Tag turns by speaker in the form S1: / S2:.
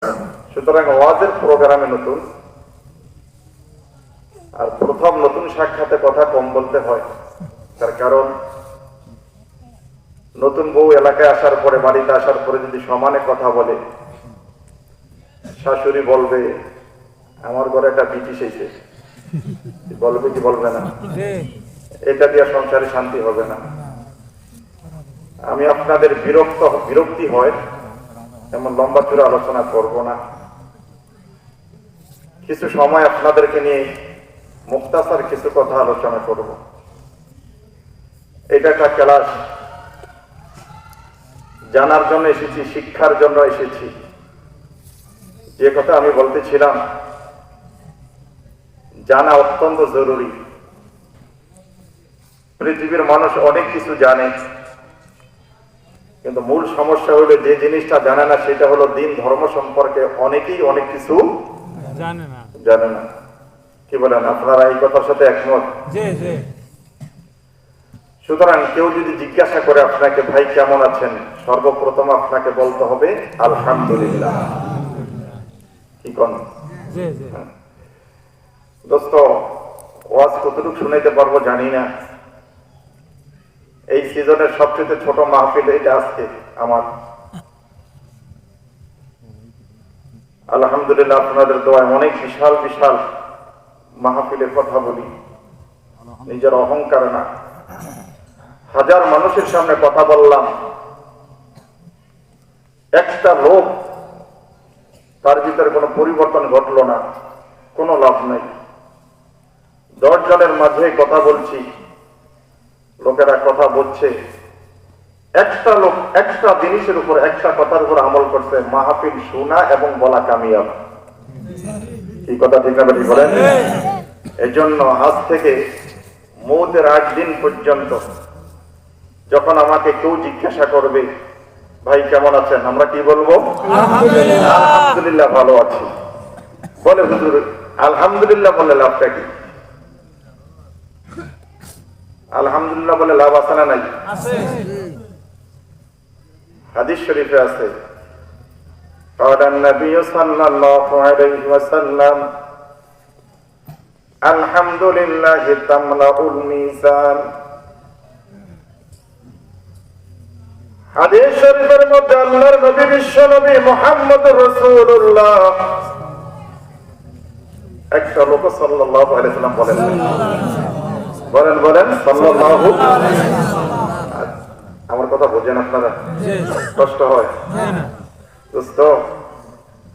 S1: সুতরাং ওয়াজের প্রোগ্রামে নতুন, আর প্রথম নতুন সাক্ষাতে কথা কম বলতে হয়। তার কারণ নতুন বউ এলাকায় আসার পরে, বাড়িতে আসার পরে যদি সমানে কথা বলে, শাশুড়ি বলবে আমার ঘরে একটা ব্রিটিশ এসে, বলবে কি বলবে না? এটা দিয়ে সংসারে শান্তি হবে না। আমি আপনাদের বিরক্তি হয় এমন লম্বা চূড়া আলোচনা করব না। কিছু সময় আপনাদেরকে নিয়ে মুখতাসার কিছু কথা আলোচনা করব। এটা একটা ক্লাস, জানার জন্য এসেছি, শিক্ষার জন্য এসেছি। যে কথা আমি বলতেছিলাম, জানা অত্যন্ত জরুরি। পৃথিবীর মানুষ অনেক কিছু জানে, কিন্তু মূল সমস্যা হলো যে জিনিসটা জানে না, সেটা হলো দিন ধর্ম সম্পর্কে অনেকেই অনেক কিছু জানে না। কি বলেন আপনারা এই কথার সাথে একমত? সুতরাং কেউ যদি জিজ্ঞাসা করে আপনাকে, ভাই কেমন আছেন, সর্বপ্রথম আপনাকে বলতে হবে আলহামদুলিল্লাহ। কি কোন দোস্ত, ওয়াজ কতটুকু শুনাইতে পারবো জানি না। এই সিজনের সবচেয়ে ছোট মাহফিল এটা আজকে আমার। আলহামদুলিল্লাহ, আপনাদের দোয়ায় অনেক বিশাল বিশাল মাহফিলের কথা বলি, নিজের অহংকার না। হাজার মানুষের সামনে কথা বললাম, একটা লোক তার ভিতরে কোনো পরিবর্তন ঘটলো না, কোনো লাভ নাই। 10 জনের মাঝে কথা বলছি, লোকেরা কথা বলছে, একটা লোক একটা জিনিসের উপর, একটা কথার উপর আমল করছে, মাহফিল শোনা এবং বলা কামিয়াব। কি কথা ঠিক না বলেন? এই জন্য আজ থেকে মৌতের 8 দিন পর্যন্ত যখন আমাকে কেউ জিজ্ঞাসা করবে, ভাই কেমন আছেন, আমরা কি বলবো? আলহামদুলিল্লাহ ভালো আছি। বলে হুজুর আলহামদুলিল্লাহ বলে লাভটা কি? আলহামদুলিল্লাহ বলে লাভ আছে না নাই? হাদিস শরীফে আছে, قال النبي صلى الله عليه وسلم الحمد لله تملأ الميزان। হাদিস শরীফের মধ্যে আল্লাহর নবী বিশ্ব নবী মুহাম্মদুর রাসূলুল্লাহ একটা লোক সাল্লাল্লাহু আলাইহি ওয়াসাল্লাম বলেন সাল্লাল্লাহু আলাইহি ওয়াসাল্লাম। আমার কথা বোঝেন আপনারা? কষ্ট হয় দোস্ত?